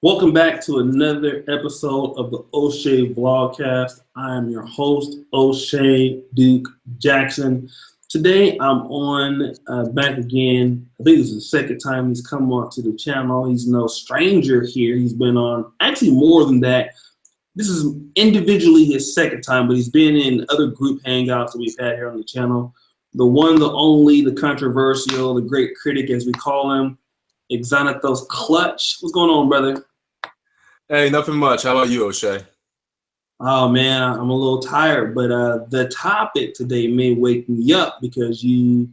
Welcome back to another episode of the O'Shea Vlogcast. I am your host, O'Shea Duke Jackson. Today I'm on back again. I think this is the second time he's come on to the channel. He's no stranger here. He's been on actually more than that. This is individually his second time, but he's been in other group hangouts that we've had here on the channel. The one, the only, the controversial, the great critic as we call him, Xanatos Clutch. What's going on, brother? Hey, nothing much. How about you, O'Shea? Oh man, I'm a little tired, but the topic today may wake me up because you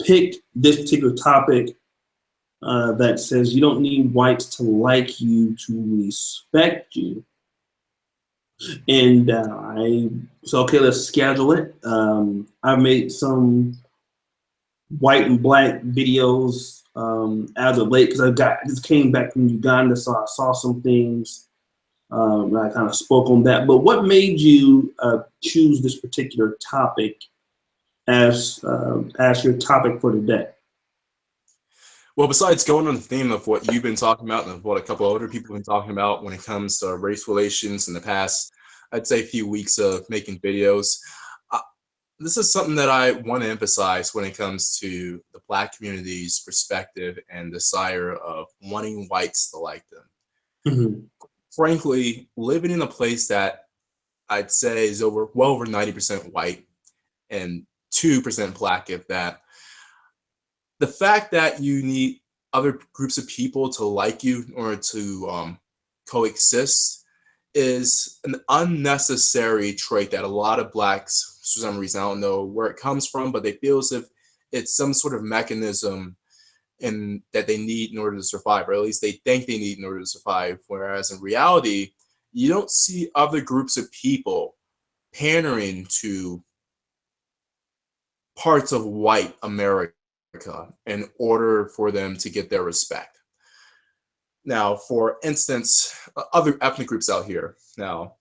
picked this particular topic that says you don't need whites to like you to respect you. And okay, let's schedule it. I've made some white and black videos as of late because I just came back from Uganda, so I saw some things. I kind of spoke on that. But what made you choose this particular topic as your topic for today? Well, besides going on the theme of what you've been talking about and what a couple other people have been talking about when it comes to race relations in the past, I'd say a few weeks of making videos, this is something that I want to emphasize when it comes to the Black community's perspective and desire of wanting whites to like them. Mm-hmm. Frankly, living in a place that I'd say is well over 90% white and 2% Black, if that, the fact that you need other groups of people to like you in order to coexist is an unnecessary trait that a lot of Blacks, for some reason, I don't know where it comes from, but they feel as if it's some sort of mechanism that they need in order to survive, or at least they think they need in order to survive. Whereas in reality, you don't see other groups of people pandering to parts of white America in order for them to get their respect. Now, for instance, other ethnic groups out here. Now,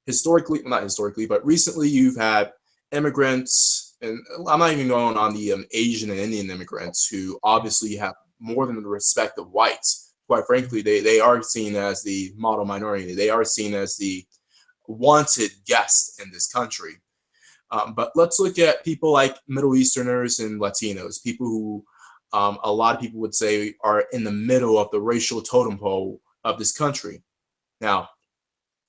historically, well, not historically, but recently you've had immigrants, and I'm not even going on the Asian and Indian immigrants who obviously have more than the respect of whites. Quite frankly, they are seen as the model minority. They are seen as the wanted guest in this country. But let's look at people like Middle Easterners and Latinos, people who a lot of people would say are in the middle of the racial totem pole of this country. Now,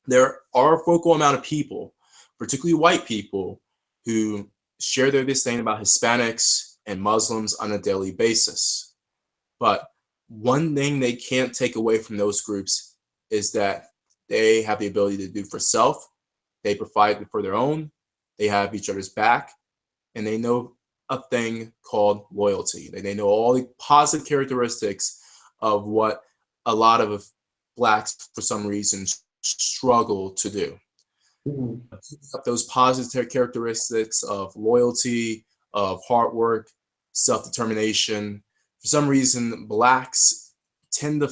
there are a focal amount of people, particularly white people, who share their disdain about Hispanics and Muslims on a daily basis. But one thing they can't take away from those groups is that they have the ability to do for self, they provide for their own, they have each other's back, and they know a thing called loyalty. They know all the positive characteristics of what a lot of Blacks, for some reason, struggle to do. Mm-hmm. Those positive characteristics of loyalty, of hard work, self-determination. For some reason, Blacks tend to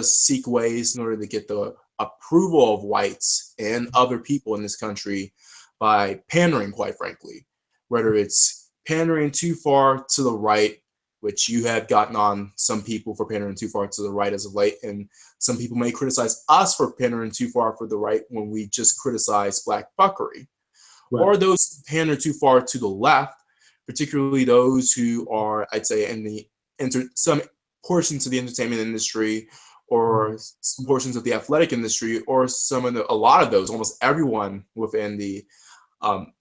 seek ways in order to get the approval of whites and other people in this country by pandering, quite frankly. Whether it's pandering too far to the right, which you have gotten on some people for pandering too far to the right as of late, and some people may criticize us for pandering too far for the right when we just criticize Black buckery. Right. Or those who pander too far to the left, particularly those who are, I'd say, in some portions of the entertainment industry, or some portions of the athletic industry, or a lot of those, almost everyone within the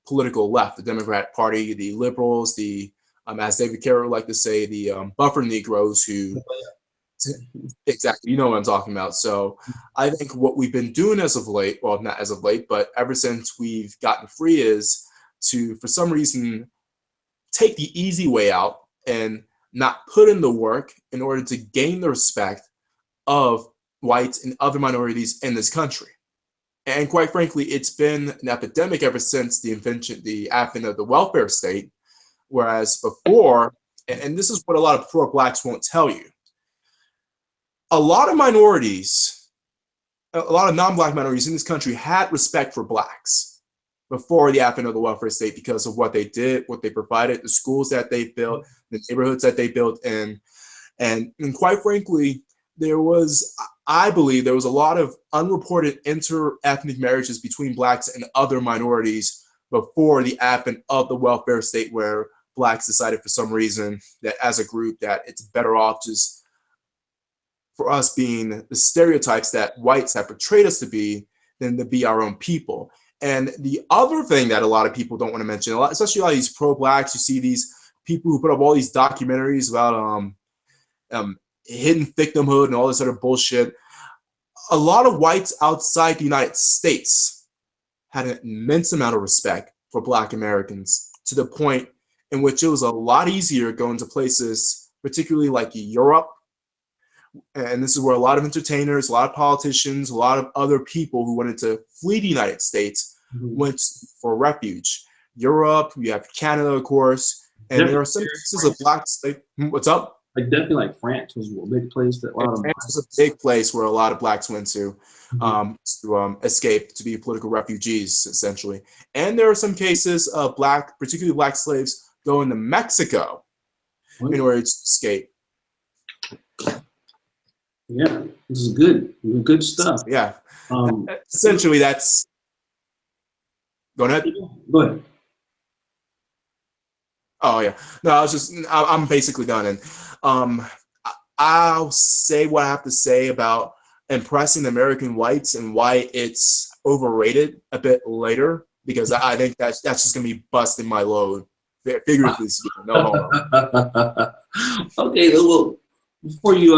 political left, the Democrat Party, the liberals, the as David Carroll would like to say, the buffer Negroes who, exactly, you know what I'm talking about. So I think what we've been doing as of late, well, not as of late, but ever since we've gotten free, is to, for some reason, take the easy way out and not put in the work in order to gain the respect of whites and other minorities in this country. And quite frankly, it's been an epidemic ever since the advent of the welfare state. Whereas before, and this is what a lot of poor Blacks won't tell you, a lot of minorities, a lot of non-Black minorities in this country had respect for Blacks before the advent of the welfare state because of what they did, what they provided, the schools that they built, the neighborhoods that they built, and And quite frankly, I believe there was a lot of unreported inter-ethnic marriages between blacks and other minorities before the advent of the welfare state, where blacks decided for some reason that as a group that it's better off just for us being the stereotypes that whites have portrayed us to be than to be our own people. And the other thing that a lot of people don't want to mention, especially a lot of these pro-blacks, you see these people who put up all these documentaries about hidden victimhood and all this other bullshit. A lot of whites outside the United States had an immense amount of respect for Black Americans, to the point in which it was a lot easier going to places, particularly like Europe. And this is where a lot of entertainers, a lot of politicians, a lot of other people who wanted to flee the United States went for refuge. Europe, you have Canada, of course, and there are some cases of blacks. What's up? Like definitely, like France was a big place that France was a big place where a lot of blacks went to escape, to be political refugees, essentially. And there are some cases of particularly black slaves, going to Mexico in order to escape. Yeah, this is good stuff. Yeah, essentially that's. Go ahead. Go ahead. Oh yeah, no, I'm basically done, and I'll say what I have to say about impressing American whites and why it's overrated a bit later, because I think that's just gonna be busting my load, figuratively speaking. No homo. Okay, well, before you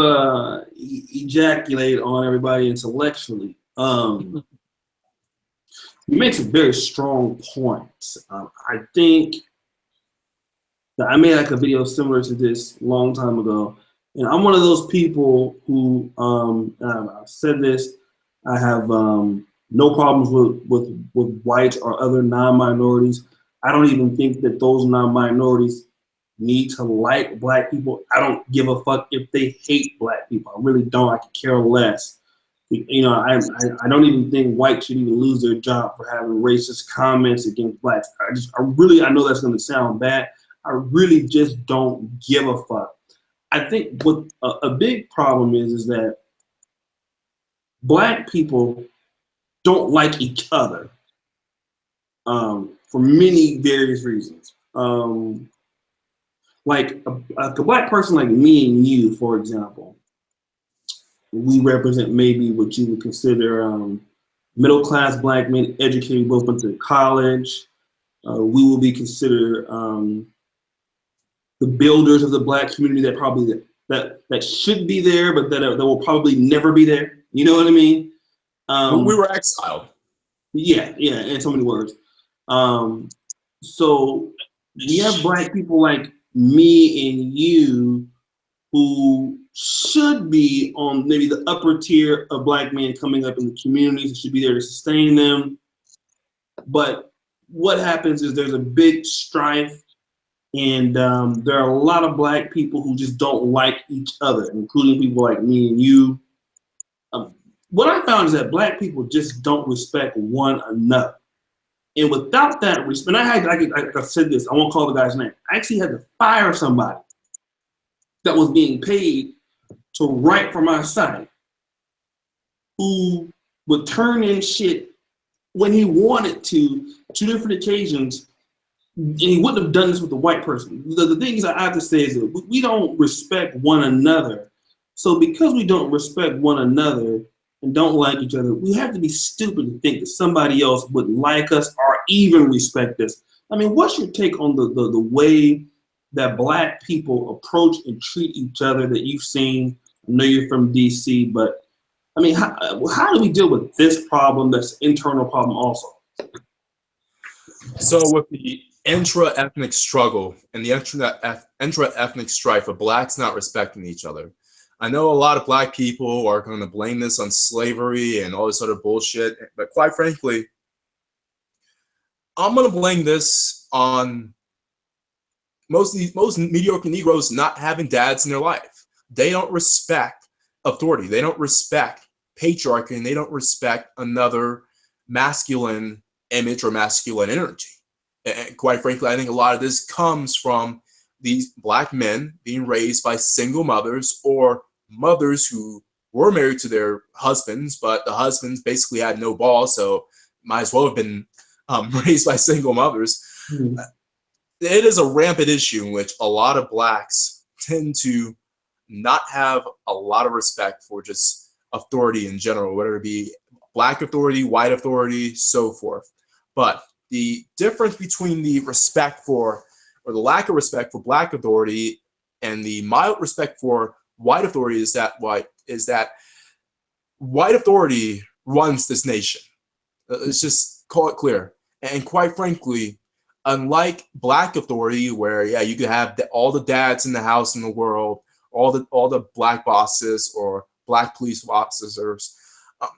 ejaculate on everybody intellectually, you make some very strong points. I think that I made like a video similar to this a long time ago, and I'm one of those people who I've said this. I have no problems with whites or other non-minorities. I don't even think that those non-minorities need to like black people. I don't give a fuck if they hate black people. I really don't. I could care less. You know, I don't even think whites should even lose their job for having racist comments against blacks. I know that's going to sound bad. I really just don't give a fuck. I think what a big problem is that black people don't like each other for many various reasons. Like a black person like me and you, for example, we represent maybe what you would consider middle-class black men, educated, both went to college. We will be considered the builders of the black community that should be there, but that will probably never be there. You know what I mean? We were exiled. Yeah, in so many words. So we have black people like me and you who should be on maybe the upper tier of black men coming up in the communities and should be there to sustain them. But what happens is there's a big strife, and there are a lot of black people who just don't like each other, including people like me and you. What I found is that black people just don't respect one another. And without that respect, I said this, I won't call the guy's name. I actually had to fire somebody that was being paid to write for my site, who would turn in shit when he wanted to, 2 different occasions, and he wouldn't have done this with a white person. The things I have to say is that we don't respect one another. So because we don't respect one another and don't like each other, we have to be stupid to think that somebody else would like us or even respect us. I mean, what's your take on the way that black people approach and treat each other that you've seen? I know you're from DC, but I mean, how do we deal with this problem that's an internal problem also? So with the intra-ethnic struggle and the intra-ethnic strife of blacks not respecting each other, I know a lot of black people are going to blame this on slavery and all this other bullshit, but quite frankly, I'm going to blame this on most mediocre Negroes not having dads in their life. They don't respect authority. They don't respect patriarchy, and they don't respect another masculine image or masculine energy. And quite frankly, I think a lot of this comes from these black men being raised by single mothers or mothers who were married to their husbands, but the husbands basically had no balls, so might as well have been raised by single mothers. Mhm. It is a rampant issue in which a lot of blacks tend to not have a lot of respect for just authority in general, whether it be black authority, white authority, so forth. But the difference between the respect for, or the lack of respect for black authority and the mild respect for white authority is that white authority runs this nation. Let's just call it clear. And quite frankly, unlike black authority, where yeah, you could have all the dads in the house in the world, all the black bosses or black police officers,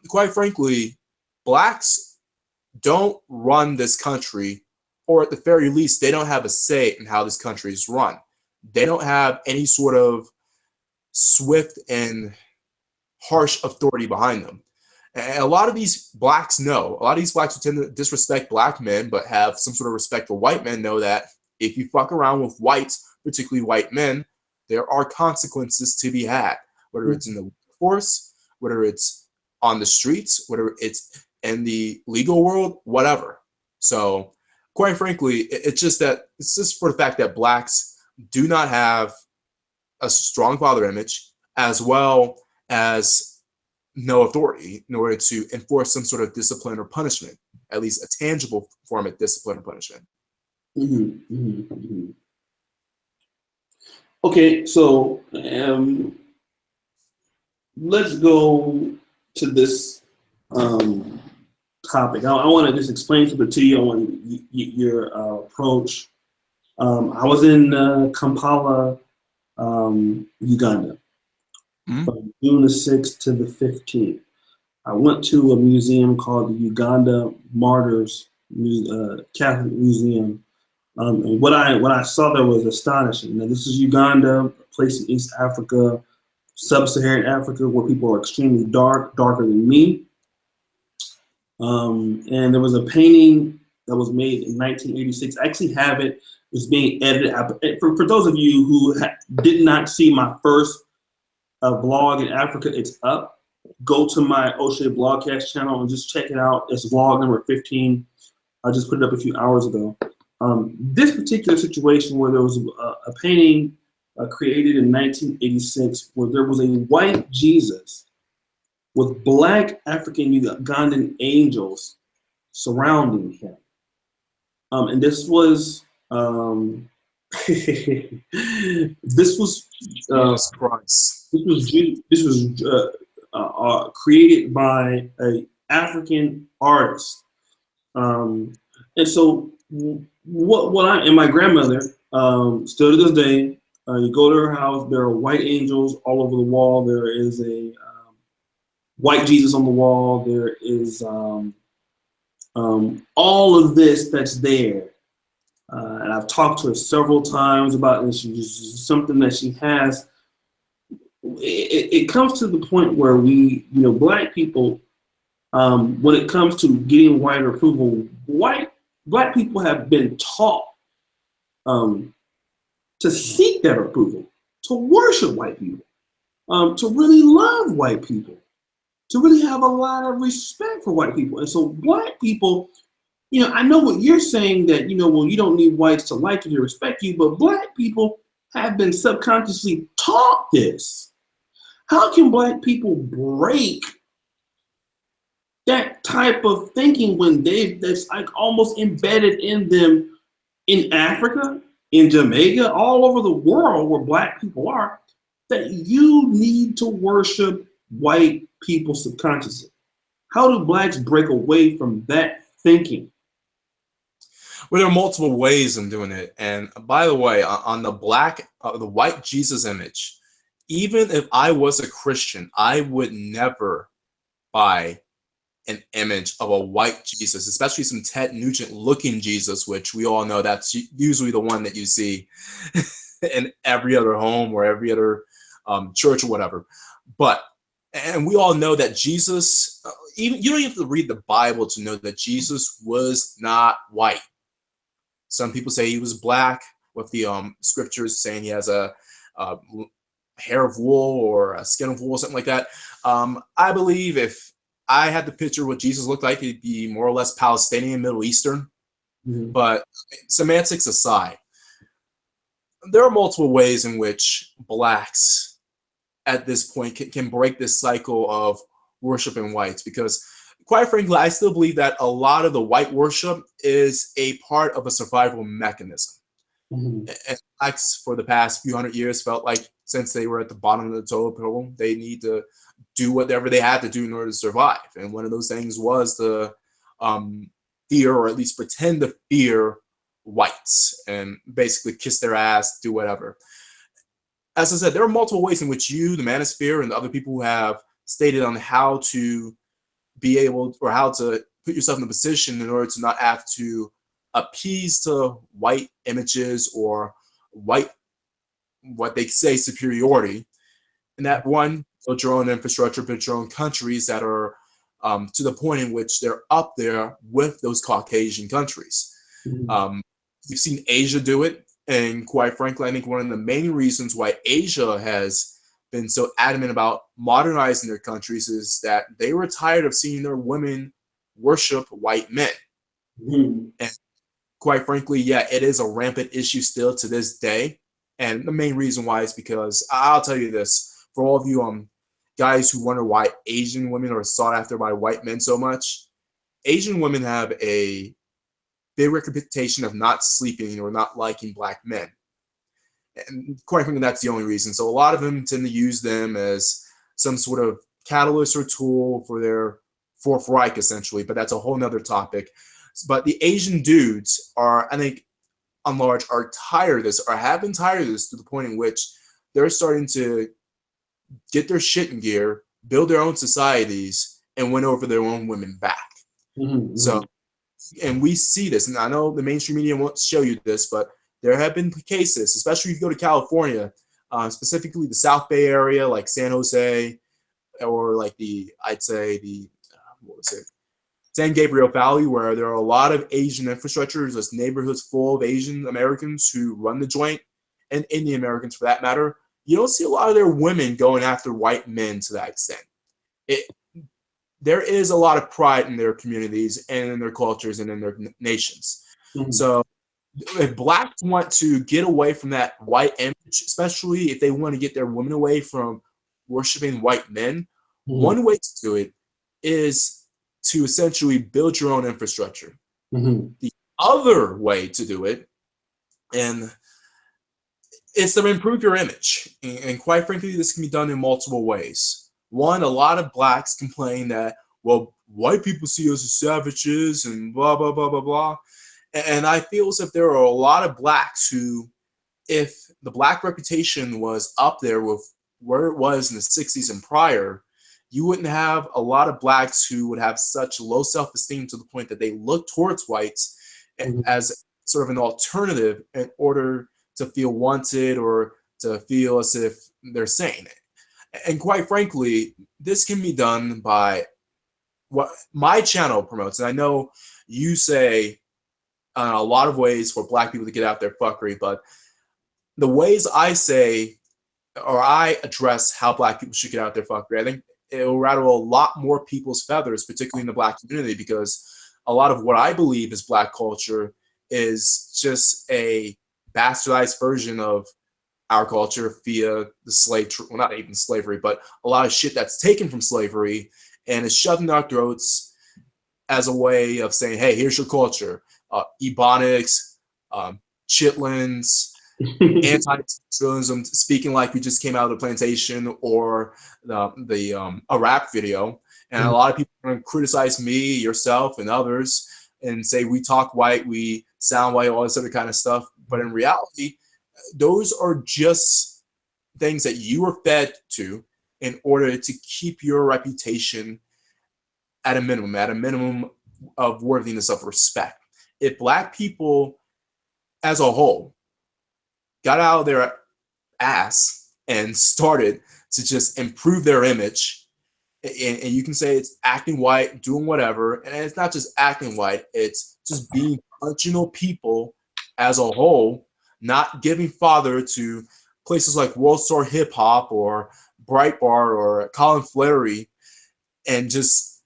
quite frankly, blacks don't run this country, or at the very least, they don't have a say in how this country is run. They don't have any sort of swift and harsh authority behind them. And a lot of these blacks know, a lot of these blacks who tend to disrespect black men but have some sort of respect for white men know that if you fuck around with whites, particularly white men, there are consequences to be had, whether it's in the workforce, whether it's on the streets, whether it's in the legal world, whatever. So quite frankly, it's just for the fact that blacks do not have a strong father image as well as no authority in order to enforce some sort of discipline or punishment, at least a tangible form of discipline or punishment. Mm-hmm, mm-hmm, mm-hmm. Okay, so let's go to this topic. I want to just explain something to you. I want your approach. I was in Kampala, Uganda, from June the 6th to the 15th. I went to a museum called the Uganda Martyrs Catholic Museum. And what I saw there was astonishing. Now, this is Uganda, a place in East Africa, sub-Saharan Africa, where people are extremely darker than me. And there was a painting that was made in 1986. I actually have it. It's being edited. For those of you who did not see my first vlog in Africa, it's up. Go to my O'Shea Vlogcast channel and just check it out. It's vlog number 15. I just put it up a few hours ago. This particular situation where there was a painting created in 1986 where there was a white Jesus with black African Ugandan angels surrounding him. And this was this was Jesus Christ. This was created by an African artist. And so what I and my grandmother still to this day, you go to her house, there are white angels all over the wall. There is a white Jesus on the wall. There is all of this that's there. And I've talked to her several times about this. It's something that she has. It comes to the point where we, black people, when it comes to getting white approval, black people have been taught to seek that approval, to worship white people, to really love white people, to really have a lot of respect for white people. And so black people, I know what you're saying that, well, you don't need whites to like you, to respect you, but black people have been subconsciously taught this. How can black people break that type of thinking when that's like almost embedded in them in Africa, in Jamaica, all over the world where black people are, that you need to worship white people subconsciously? How do blacks break away from that thinking? Well, there are multiple ways of doing it. And by the way, on the white Jesus image, even if I was a Christian, I would never buy an image of a white Jesus, especially some Ted Nugent looking Jesus, which we all know that's usually the one that you see in every other home or every other church or whatever. And we all know that Jesus, even you don't even have to read the Bible to know that Jesus was not white. Some people say he was black. with the scriptures saying he has a hair of wool or a skin of wool, something like that. I believe if I had to picture what Jesus looked like, he'd be more or less Palestinian, Middle Eastern. Mhm. But semantics aside, there are multiple ways in which blacks at this point can break this cycle of worshiping whites, because quite frankly, I still believe that a lot of the white worship is a part of a survival mechanism. Mhm. And blacks for the past few hundred years felt like since they were at the bottom of the totem pole, they need to do whatever they had to do in order to survive. And one of those things was to fear, or at least pretend to fear, whites and basically kiss their ass, do whatever. As I said, there are multiple ways in which you, the manosphere, and the other people who have stated on how to be able, or how to put yourself in a position in order to not have to appease to white images or white, what they say, superiority. And that one, build your own infrastructure, build your own countries that are to the point in which they're up there with those Caucasian countries. Mhm. Um, you've seen Asia do it. And quite frankly, I think one of the main reasons why Asia has been so adamant about modernizing their countries is that they were tired of seeing their women worship white men. Mhm. And quite frankly, yeah, it is a rampant issue still to this day. And the main reason why is because I'll tell you this, for all of you guys who wonder why Asian women are sought after by white men so much, Asian women have a big reputation of not sleeping or not liking black men. And quite frankly, that's the only reason. So a lot of them tend to use them as some sort of catalyst or tool for their Fourth Reich, essentially. But that's a whole nother topic. But the Asian dudes are, I think, on large, are tired of this, or have been tired of this, to the point in which they're starting to get their shit in gear, build their own societies, and win over their own women back. So, Mhm. and we see this, and I know the mainstream media won't show you this, but there have been cases, especially if you go to California, specifically the South Bay area, like San Jose, or like I'd say what was it, San Gabriel Valley, where there are a lot of Asian infrastructures, there's neighborhoods full of Asian Americans who run the joint, and Indian Americans for that matter. You don't see a lot of their women going after white men to that extent. It, there is a lot of pride in their communities and in their cultures and in their nations. Mhm. So if blacks want to get away from that white image, especially if they want to get their women away from worshiping white men, Mhm. one way to do it is to essentially build your own infrastructure. Mhm. The other way to do it, and it's to improve your image. And quite frankly, this can be done in multiple ways. One, a lot of blacks complain that, well, white people see us as savages and blah, blah, blah, blah, blah. And I feel as if there are a lot of blacks who, if the black reputation was up there with where it was in the 60s and prior, you wouldn't have a lot of blacks who would have such low self-esteem to the point that they look towards whites Mhm. as sort of an alternative in order to feel wanted or to feel as if they're sane. And quite frankly, this can be done by what my channel promotes. And I know you say a lot of ways for black people to get out their fuckery, but the ways I say, or I address how black people should get out their fuckery, I think it will rattle a lot more people's feathers, particularly in the black community, because a lot of what I believe is black culture is just a bastardized version of our culture via the well, not even slavery, but a lot of shit that's taken from slavery and is shoved in our throats as a way of saying, hey, here's your culture. Ebonics, chitlins, anti-socialism, speaking like we just came out of the plantation, or a rap video. And a Mhm. lot of people are going to criticize me, yourself, and others, and say we talk white, we sound white, all this other kind of stuff. But in reality, those are just things that you were fed to in order to keep your reputation at a minimum of worthiness of respect. If black people as a whole got out of their ass and started to just improve their image, and you can say it's acting white, doing whatever, and it's not just acting white, it's just being functional people as a whole, not giving father to places like World Star Hip Hop or Breitbart or Colin Fleury, and just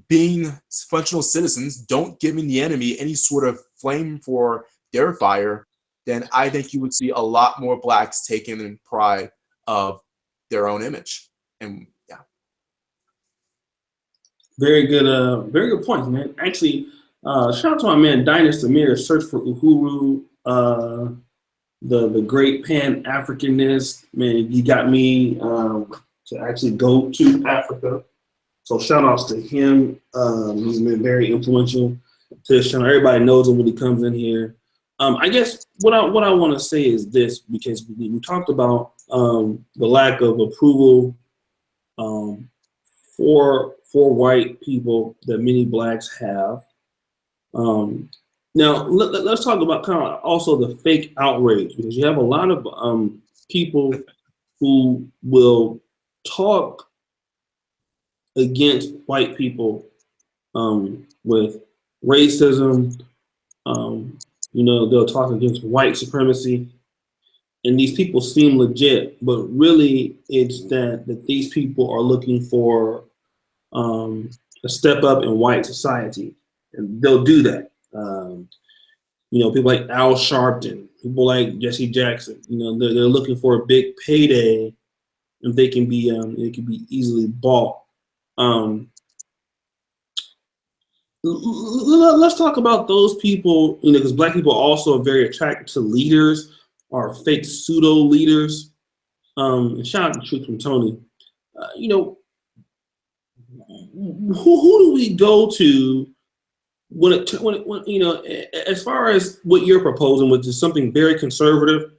being functional citizens, don't giving the enemy any sort of flame for their fire, then I think you would see a lot more blacks taking in pride of their own image. And yeah. Very good points, man. Actually, shout out to my man Dinus Amir, Search for Uhuru, the great Pan Africanist. Man, he got me to actually go to Africa. So shout outs to him. He's been very influential to this channel. Everybody knows him when he comes in here. I guess what I want to say is this, because we talked about the lack of approval for white people that many blacks have. Now let's talk about kind of also the fake outrage, because you have a lot of people who will talk against white people with racism. They'll talk against white supremacy, and these people seem legit, but really it's that these people are looking for a step up in white society, and they'll do that. People like Al Sharpton, people like Jesse Jackson. They're looking for a big payday, and they can be easily bought. Let's talk about those people, because black people also are very attracted to leaders or fake pseudo leaders. And shout out to Truth from Tony. Who do we go to when as far as what you're proposing, which is something very conservative?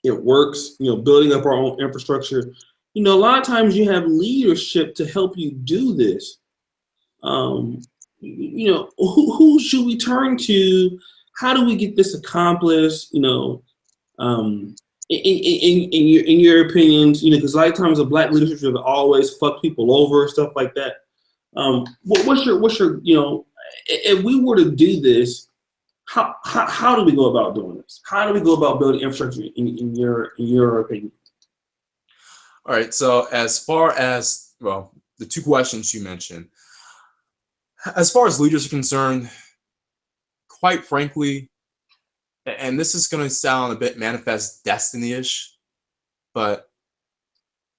It works, building up our own infrastructure. A lot of times you have leadership to help you do this. Who should we turn to? How do we get this accomplished? In your opinions, because a lot of times the black leadership have always fucked people over, stuff like that. What's your if we were to do this, how do we go about doing this? How do we go about building infrastructure in your opinion? All right. So as far as, well, the two questions you mentioned, as far as leaders are concerned, quite frankly, and this is going to sound a bit manifest destiny-ish, but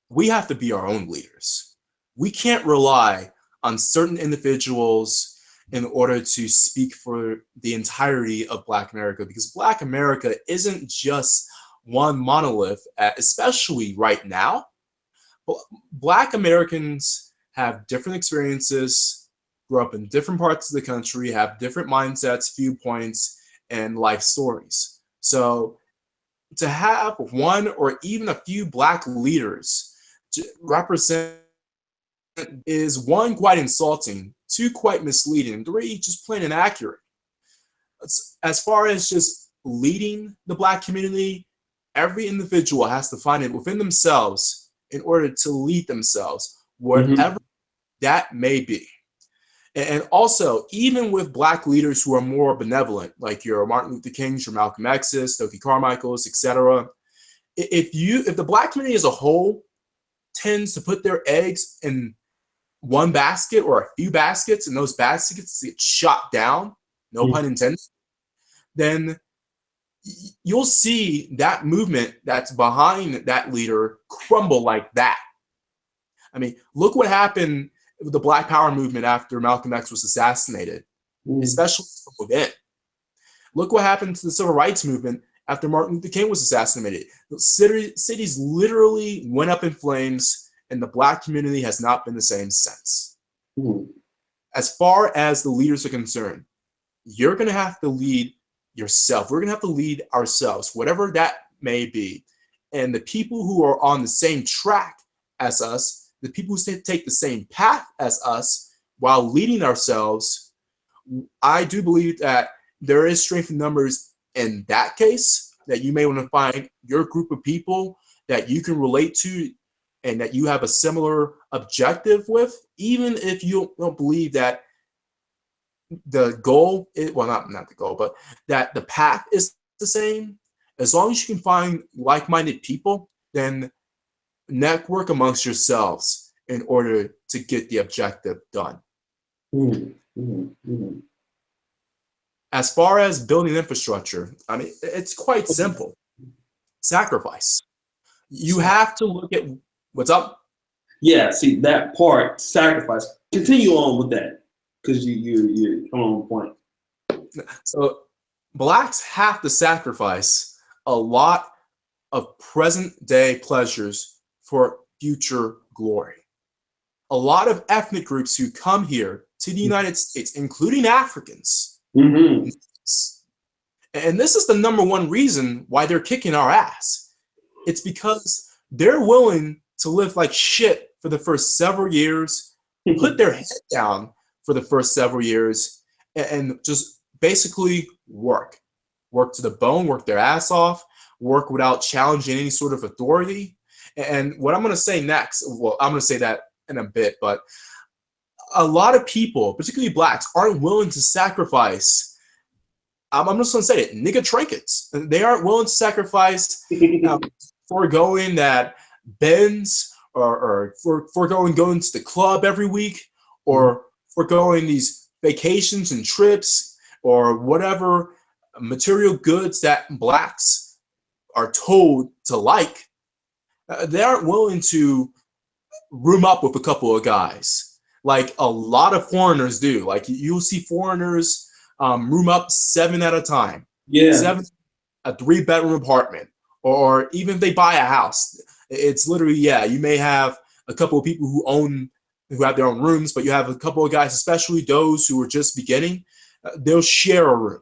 we have to be our own leaders. We can't rely on certain individuals in order to speak for the entirety of Black America, because Black America isn't just one monolith, especially right now. Black Americans have different experiences, grow up in different parts of the country, have different mindsets, viewpoints, and life stories. So to have one or even a few Black leaders to represent is, one, quite insulting, two, quite misleading, three, just plain inaccurate. As far as just leading the Black community, every individual has to find it within themselves in order to lead themselves, whatever that may be. And also, even with Black leaders who are more benevolent, like your Martin Luther Kings, your Malcolm X's, Stokely Carmichaels, etc., if the Black community as a whole tends to put their eggs in one basket or a few baskets, and those baskets get shot down, no pun intended, then you'll see that movement that's behind that leader crumble like that. I mean, look what happened with the Black Power movement after Malcolm X was assassinated, especially from within. Look what happened to the Civil Rights movement after Martin Luther King was assassinated. The cities literally went up in flames, and the Black community has not been the same since. As far as the leaders are concerned, you're going to have to lead yourself. We're going to have to lead ourselves, whatever that may be. And the people who are on the same track as us, the people who take the same path as us while leading ourselves, I do believe that there is strength in numbers in that case, that you may want to find your group of people that you can relate to and that you have a similar objective with, even if you don't believe that the goal is, well, not the goal, but that the path is the same, as long as you can find like-minded people, then network amongst yourselves in order to get the objective done. As far as building infrastructure, I mean, it's quite simple. Sacrifice. You have to look at what's up. Yeah, see that part, sacrifice. Continue on with that, because you're on point. So blacks have to sacrifice a lot of present day pleasures for future glory. A lot of ethnic groups who come here to the United States, including Africans, and this is the number one reason why they're kicking our ass. It's because they're willing to live like shit for the first several years, put their head down for the first several years, and just basically work to the bone, work their ass off, work without challenging any sort of authority. And what I'm going to say next, well, I'm going to say that in a bit, but a lot of people, particularly blacks, aren't willing to sacrifice. I'm just going to say it, nigga trinkets. They aren't willing to sacrifice foregoing that Benz, or foregoing going to the club every week, or foregoing these vacations and trips, or whatever material goods that blacks are told to like. They aren't willing to room up with a couple of guys like a lot of foreigners do. Like you'll see foreigners room up 7 at a time. Yeah. A 3-bedroom apartment, or even if they buy a house, it's literally, yeah, you may have a couple of people who have their own rooms, but you have a couple of guys, especially those who are just beginning, they'll share a room.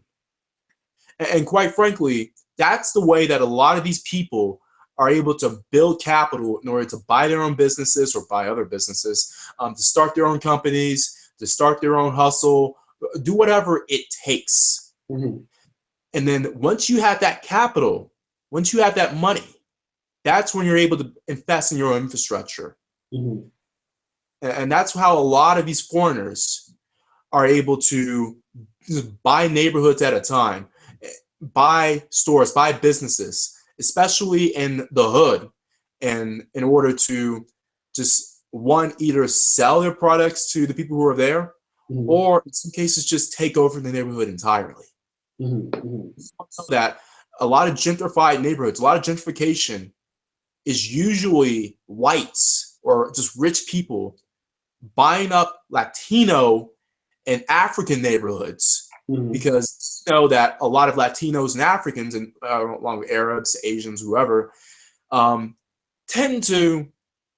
And quite frankly, that's the way that a lot of these people are able to build capital in order to buy their own businesses or buy other businesses, to start their own companies, to start their own hustle, do whatever it takes. And then once you have that capital, once you have that money, that's when you're able to invest in your own infrastructure. And that's how a lot of these foreigners are able to just buy neighborhoods at a time, buy stores, buy businesses, especially in the hood, and in order to just, one, either sell their products to the people who are there, or in some cases just take over the neighborhood entirely. So that a lot of gentrified neighborhoods, a lot of gentrification is usually whites or just rich people buying up Latino and African neighborhoods, because you know that a lot of Latinos and Africans, and along with Arabs, Asians, whoever, tend to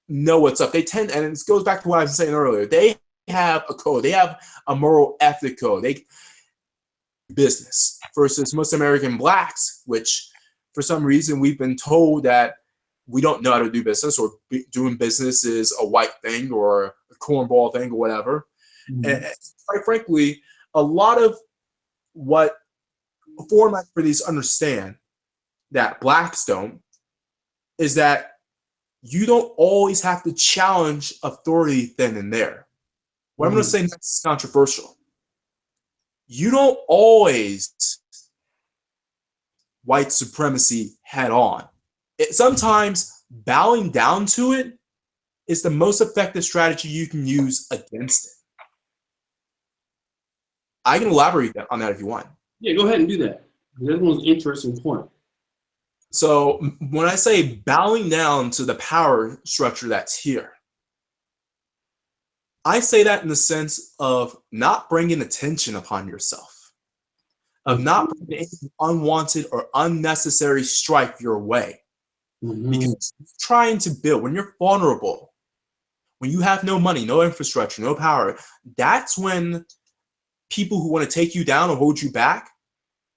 know what's up. They tend, and it goes back to what I was saying earlier, they have a code, they have a moral ethic code. They business versus Muslim American blacks, which for some reason we've been told that we don't know how to do business, or doing business is a white thing or a cornball thing or whatever. And quite frankly, a lot of what foreign expertise understand that blacks don't is that you don't always have to challenge authority then and there. What I'm going to say next is controversial. You don't always white supremacy head on. Sometimes bowing down to it is the most effective strategy you can use against it. I can elaborate on that if you want. Yeah, go ahead and do that. That was an interesting point. So when I say bowing down to the power structure that's here, I say that in the sense of not bringing attention upon yourself, of not bringing any unwanted or unnecessary strife your way. Because trying to build, when you're vulnerable, when you have no money, no infrastructure, no power, that's when people who want to take you down or hold you back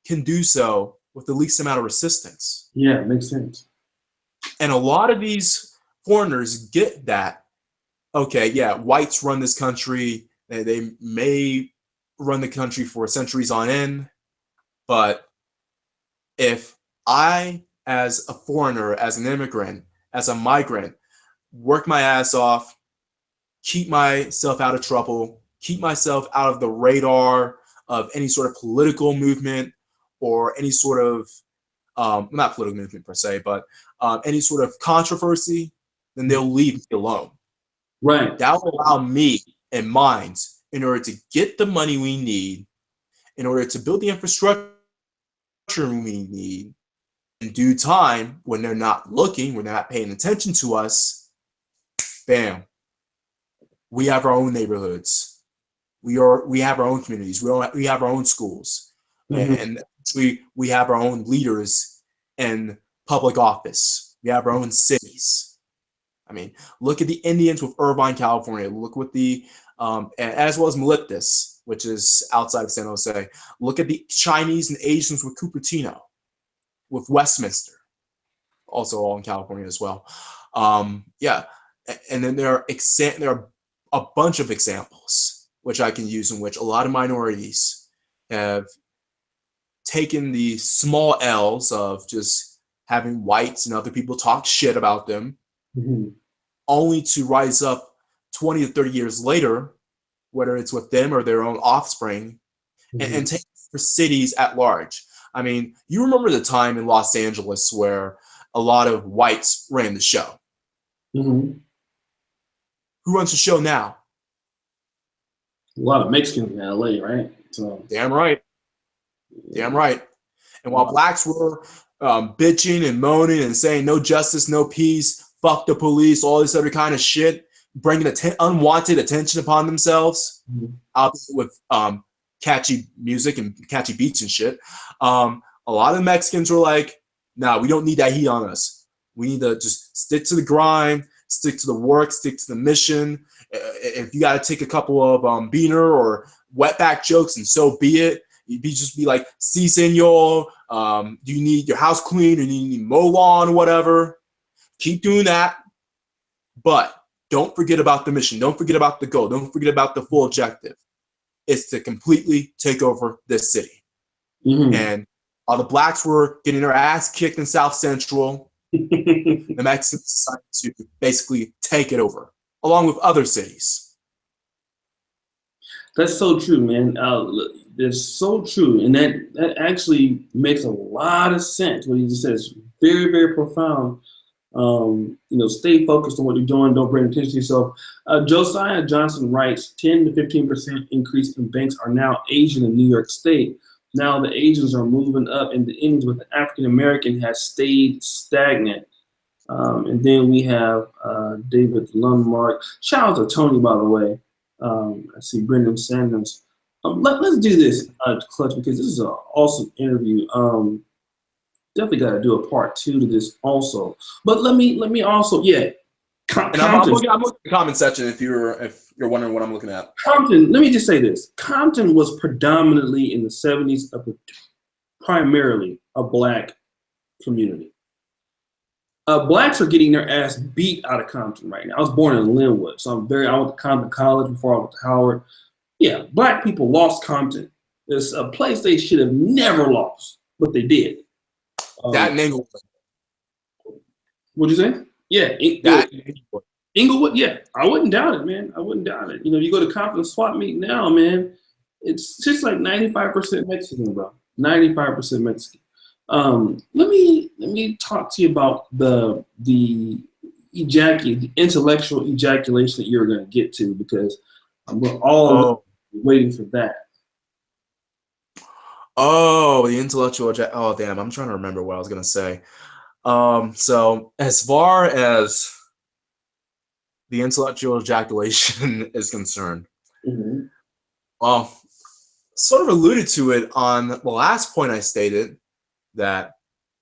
can do so with the least amount of resistance. Yeah, it makes sense. And a lot of these foreigners get that, okay, yeah, whites run this country. They may run the country for centuries on end, but if I, as a foreigner, as an immigrant, as a migrant, work my ass off, keep myself out of trouble, keep myself out of the radar of any sort of political movement or any sort of not political movement per se, but any sort of controversy, then they'll leave me alone. Right. That will allow me and mine in order to get the money we need, in order to build the infrastructure we need in due time when they're not looking, when they're not paying attention to us. Bam. We have our own neighborhoods. We have our own communities. We have our own schools, and we have our own leaders in public office. We have our own cities. I mean, look at the Indians with Irvine, California. Look what as well as Meliptus, which is outside of San Jose. Look at the Chinese and Asians with Cupertino, with Westminster, also all in California as well. Yeah, and then there are a bunch of examples which I can use in which a lot of minorities have taken the small L's of just having whites and other people talk shit about them, only to rise up 20 to 30 years later, whether it's with them or their own offspring, and take for cities at large. I mean, you remember the time in Los Angeles where a lot of whites ran the show. Who runs the show now? A lot of Mexicans in LA, right? So damn right. Damn right. And while blacks were bitching and moaning and saying no justice, no peace, fuck the police, all this other kind of shit, bringing unwanted attention upon themselves, with catchy music and catchy beats and shit, a lot of Mexicans were like, nah, we don't need that heat on us. We need to just stick to the grind, stick to the work, stick to the mission. If you got to take a couple of beaner or wetback jokes, and so be it. You'd just be like, si, senor, do you need your house clean, or do you need mow lawn or whatever? Keep doing that. But don't forget about the mission. Don't forget about the goal. Don't forget about the full objective. It's to completely take over this city. And while the blacks were getting their ass kicked in South Central, the Mexicans decided to basically take it over, along with other cities. That's so true, man. That's so true. And that actually makes a lot of sense. What he just says, very, very profound. Stay focused on what you're doing. Don't bring attention to yourself. Josiah Johnson writes, 10 to 15% increase in banks are now Asian in New York State. Now the Asians are moving up, and the Indians with the African American has stayed stagnant. And then we have David Lundmark. Shout out to Tony, by the way. I see Brendan Sanders. Let's do this, Clutch, because this is an awesome interview. Definitely got to do a part 2 to this also. But let me also, yeah. And I'm looking at the comment section if you're wondering what I'm looking at. Compton, let me just say this. Compton was predominantly in the 70s, primarily a black community. Blacks are getting their ass beat out of Compton right now. I was born in Linwood, so I went to Compton College before I went to Howard. Yeah, black people lost Compton. It's a place they should have never lost, but they did. That in Inglewood. What'd you say? Yeah, Inglewood. Yeah, I wouldn't doubt it, man. I wouldn't doubt it. You go to Compton swap meet now, man. It's just like 95% Mexican, bro. 95% Mexican. Let me talk to you about the intellectual ejaculation that you're going to get to, because we're all waiting for that. Oh, the intellectual. Oh, damn! I'm trying to remember what I was going to say. So as far as the intellectual ejaculation is concerned, sort of alluded to it on the last point I stated, that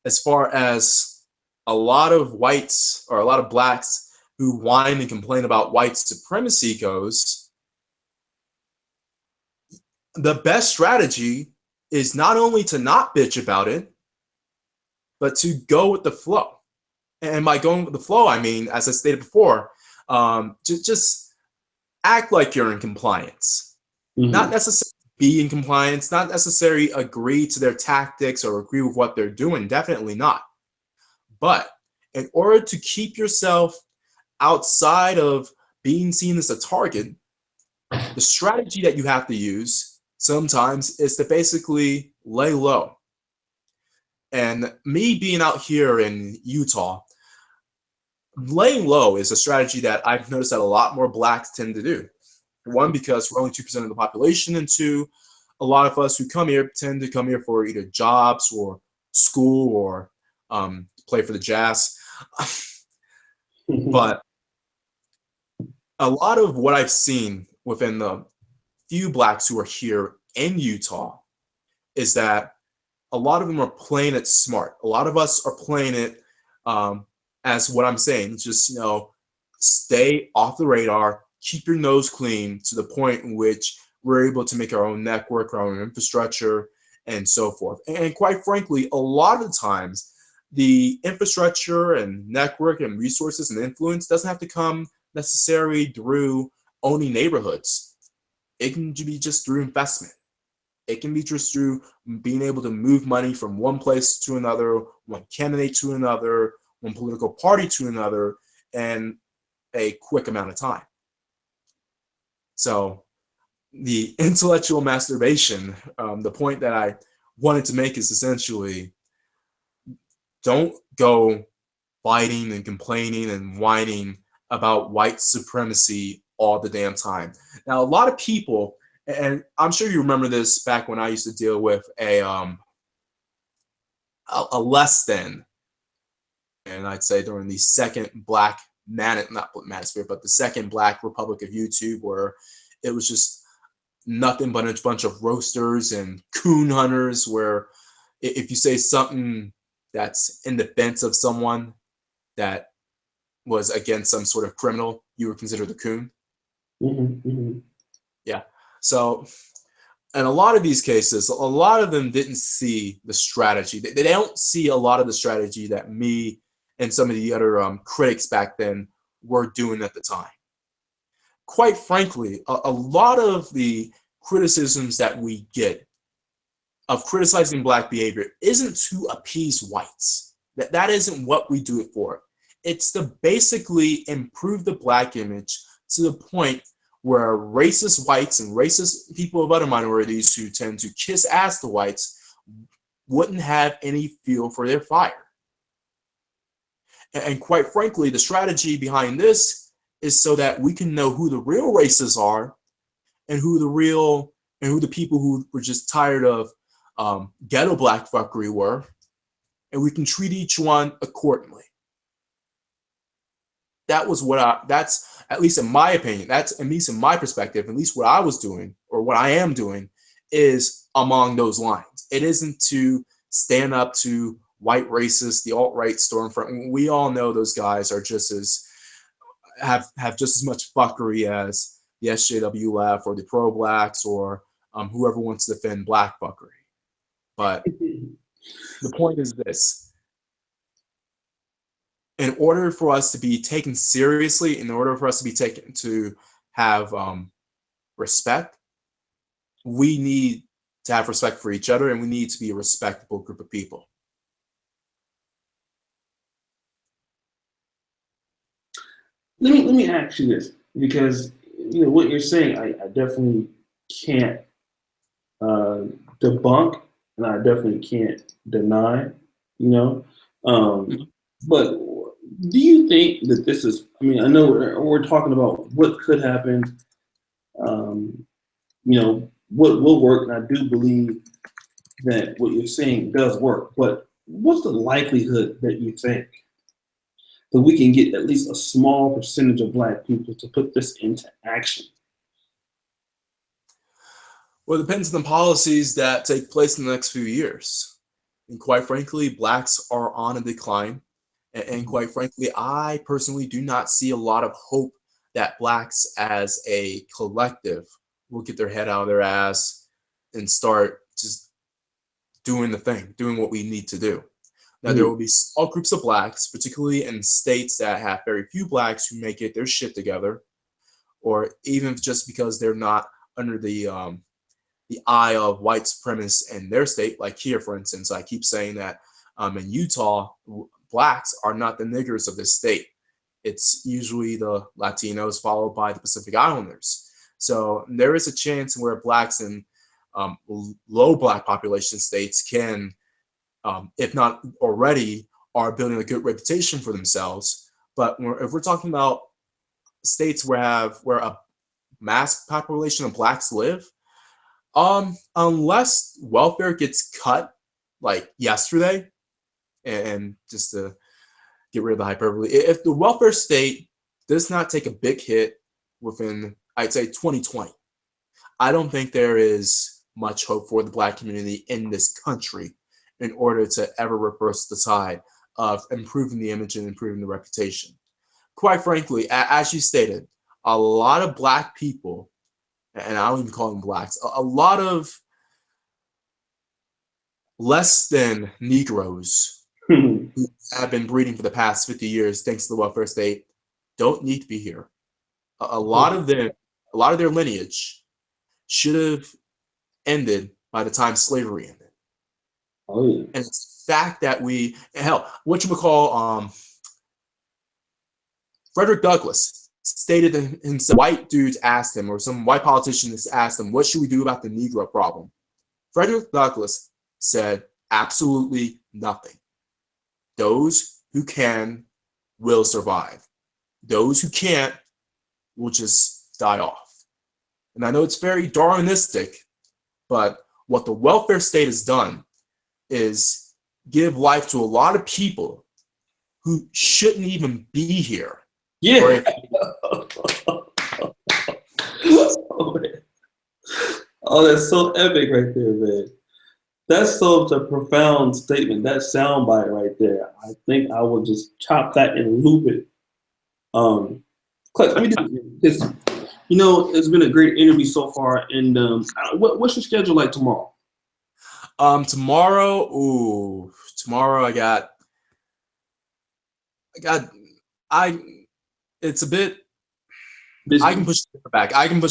as far as a lot of whites or a lot of blacks who whine and complain about white supremacy goes, the best strategy is not only to not bitch about it, but to go with the flow. And by going with the flow, I mean, as I stated before, just act like you're in compliance. Not necessarily be in compliance, not necessarily agree to their tactics or agree with what they're doing, definitely not. But in order to keep yourself outside of being seen as a target, the strategy that you have to use sometimes is to basically lay low. And me being out here in Utah, laying low is a strategy that I've noticed that a lot more blacks tend to do. One, because we're only 2% of the population, and two, a lot of us who come here tend to come here for either jobs or school or play for the Jazz. But a lot of what I've seen within the few blacks who are here in Utah is that a lot of them are playing it smart. A lot of us are playing it as what I'm saying, just, stay off the radar, keep your nose clean to the point in which we're able to make our own network, our own infrastructure, and so forth. And quite frankly, a lot of the times, the infrastructure and network and resources and influence doesn't have to come necessarily through owning neighborhoods. It can be just through investment. It can be just through being able to move money from one place to another, one candidate to another, one political party to another, in a quick amount of time. So the intellectual masturbation, the point that I wanted to make is essentially, don't go fighting and complaining and whining about white supremacy all the damn time. Now, a lot of people, and I'm sure you remember this back when I used to deal with a less than, and I'd say during the second Black not Manosphere, but the second Black Republic of YouTube, where it was just nothing but a bunch of roasters and coon hunters, where if you say something that's in defense of someone that was against some sort of criminal, you were considered a coon. Yeah. So in a lot of these cases, a lot of them didn't see the strategy. They don't see a lot of the strategy that me and some of the other critics back then were doing at the time. Quite frankly, a lot of the criticisms that we get of criticizing Black behavior isn't to appease whites. That isn't what we do it for. It's to basically improve the Black image to the point where racist whites and racist people of other minorities who tend to kiss ass to whites wouldn't have any fuel for their fire. And quite frankly, the strategy behind this is so that we can know who the real racists are, and who the people who were just tired of ghetto Black fuckery were, and we can treat each one accordingly. That's, at least in my opinion, that's at least in my perspective, at least what I was doing, or what I am doing, is along those lines. It isn't to stand up to white racists, the alt-right stormfront. We all know those guys are just as, have just as much fuckery as the SJWF or the pro-blacks, or whoever wants to defend Black fuckery. But the point is this: in order for us to be taken seriously, in order for us to have respect, we need to have respect for each other, and we need to be a respectable group of people. Let me ask you this, because what you're saying, I definitely can't debunk, and I definitely can't deny. But do you think that this is? I mean, I know we're talking about what could happen. What will work, and I do believe that what you're saying does work. But what's the likelihood that you think that we can get at least a small percentage of Black people to put this into action? Well, it depends on the policies that take place in the next few years. And quite frankly, Blacks are on a decline. And quite frankly, I personally do not see a lot of hope that Blacks as a collective will get their head out of their ass and start just doing the thing, doing what we need to do. Now, there will be small groups of Blacks, particularly in states that have very few Blacks, who may get their shit together, or even just because they're not under the eye of white supremacists in their state. Like here, for instance, I keep saying that in Utah, Blacks are not the niggers of this state. It's usually the Latinos, followed by the Pacific Islanders. So there is a chance where Blacks in low Black population states can if not already, are building a good reputation for themselves. But if we're talking about states where a mass population of blacks live, unless welfare gets cut like yesterday, and just to get rid of the hyperbole, if the welfare state does not take a big hit within, I'd say, 2020, I don't think there is much hope for the black community in this country in order to ever reverse the tide of improving the image and improving the reputation. Quite frankly, as you stated, a lot of black people, and I don't even call them blacks, a lot of less than Negroes who have been breeding for the past 50 years thanks to the welfare state don't need to be here. A lot of their lineage should have ended by the time slavery ended. Oh yeah. And it's the fact that whatchamacall, Frederick Douglass stated in some white dudes asked him, or some white politicians asked him, what should we do about the Negro problem? Frederick Douglass said, absolutely nothing. Those who can will survive. Those who can't will just die off. And I know it's very Darwinistic, but what the welfare state has done is give life to a lot of people who shouldn't even be here. Yeah. Oh, that's so epic right there, man. That's such a profound statement. That soundbite right there. I think I will just chop that and loop it. Clutch, let me do this. It's been a great interview so far. And what's your schedule like tomorrow? Tomorrow it's a bit busy. I can push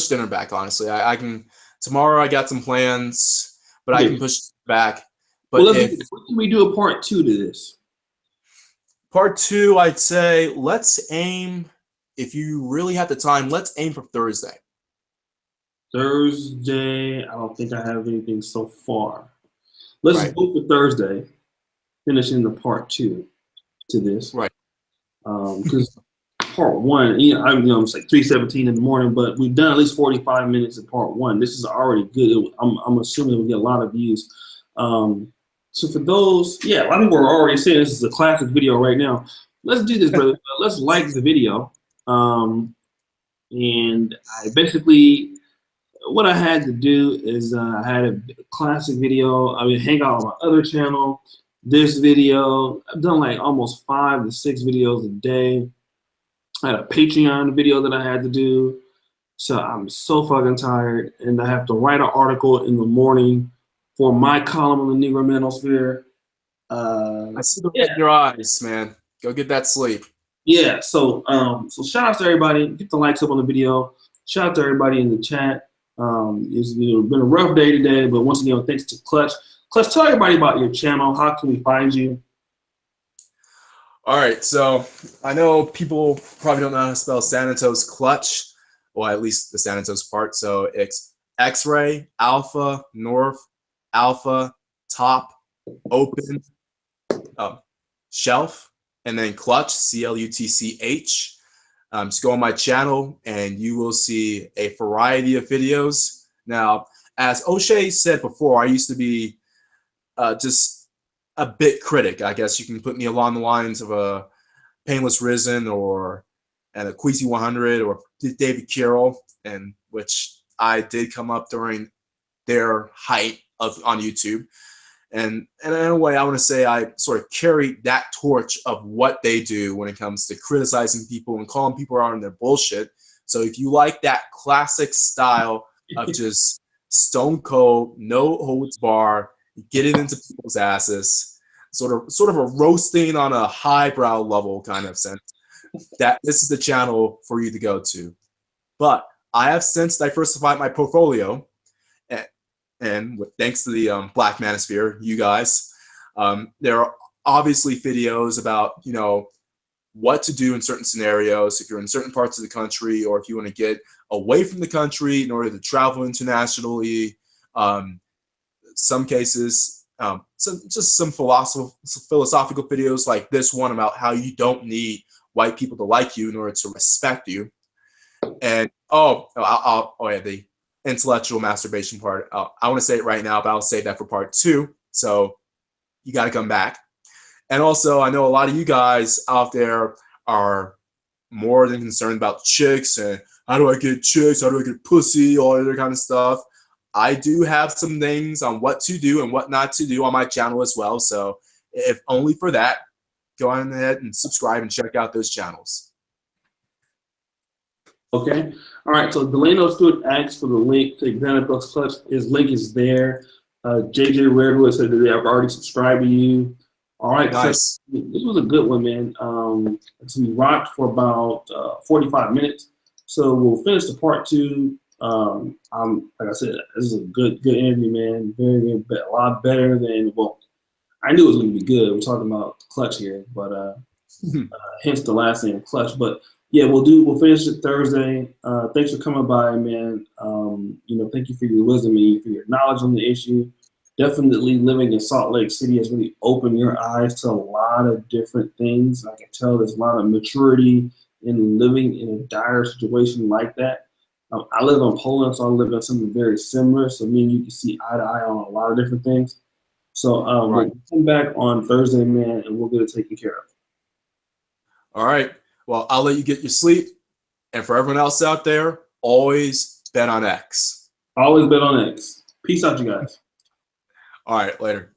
dinner back. Honestly, I can. Tomorrow I got some plans, but I can push it back. But what can we do a part 2 to this? Part 2, I'd say let's aim. If you really have the time, let's aim for Thursday. Thursday, I don't think I have anything so far. Let's go for Thursday, finishing the part 2 to this. Right. Because part 1, it's like 3:17 in the morning, but we've done at least 45 minutes of part 1. This is already good. I'm assuming we'll get a lot of views. So for those, a lot of people are already saying this is a classic video right now. Let's do this, brother. Let's like the video. And I basically, what I had to do is I had a classic video. I mean, hang out on my other channel. This video, I've done like almost 5 to 6 videos a day. I had a Patreon video that I had to do. So I'm so fucking tired, and I have to write an article in the morning for my column on the Negro Manosphere. I see the light in your eyes, man. Go get that sleep. Yeah, so shout out to everybody. Get the likes up on the video. Shout out to everybody in the chat. It's been a rough day today, but once again, thanks to Clutch. Clutch, tell everybody about your channel. How can we find you? All right, so I know people probably don't know how to spell Xanatos Clutch, or at least the Xanatos part. So it's X-ray, Alpha, North, Alpha, Top, Open, Shelf, and then Clutch, C-L-U-T-C-H. Just go on my channel and you will see a variety of videos. Now, as O'Shea said before, I used to be just a bit critic. I guess you can put me along the lines of a Painless Risen or a Queasy 100 or David Carroll, and which I did come up during their height on YouTube. And in a way, I want to say I sort of carried that torch of what they do when it comes to criticizing people and calling people out on their bullshit. So if you like that classic style of just stone cold, no holds bar, getting into people's asses, sort of a roasting on a highbrow level kind of sense, that this is the channel for you to go to. But I have since diversified my portfolio, and thanks to the Black Manosphere, you guys, there are obviously videos about, what to do in certain scenarios if you're in certain parts of the country, or if you want to get away from the country in order to travel internationally. Some cases, Just some philosophical videos like this one about how you don't need white people to like you in order to respect you. And the intellectual masturbation part. I want to say it right now, but I'll save that for part 2. So you got to come back. And also, I know a lot of you guys out there are more than concerned about chicks and how do I get chicks, how do I get pussy, all other kind of stuff. I do have some things on what to do and what not to do on my channel as well. So if only for that, go on ahead and subscribe and check out those channels. Okay. All right. So Delano Stewart asked for the link to Xanatos Clutch. His link is there. JJ Redwood said that they have already subscribed to you. All right. Nice. So this was a good one, man. So we rocked for about 45 minutes. So we'll finish the part 2. Like I said, this is a good interview, man. Very, very, a lot better than, well, I knew it was going to be good. We're talking about Clutch here, but hence the last name Clutch. But yeah, we'll finish it Thursday. Thanks for coming by, man. Thank you for your wisdom and for your knowledge on the issue. Definitely living in Salt Lake City has really opened your eyes to a lot of different things. I can tell there's a lot of maturity in living in a dire situation like that. I live in Poland, so I live in something very similar. So me and you can see eye to eye on a lot of different things. So Right. we'll come back on Thursday, man, and we'll get it taken care of. All right. Well, I'll let you get your sleep. And for everyone else out there, always bet on X. Always bet on X. Peace out, you guys. All right. Later.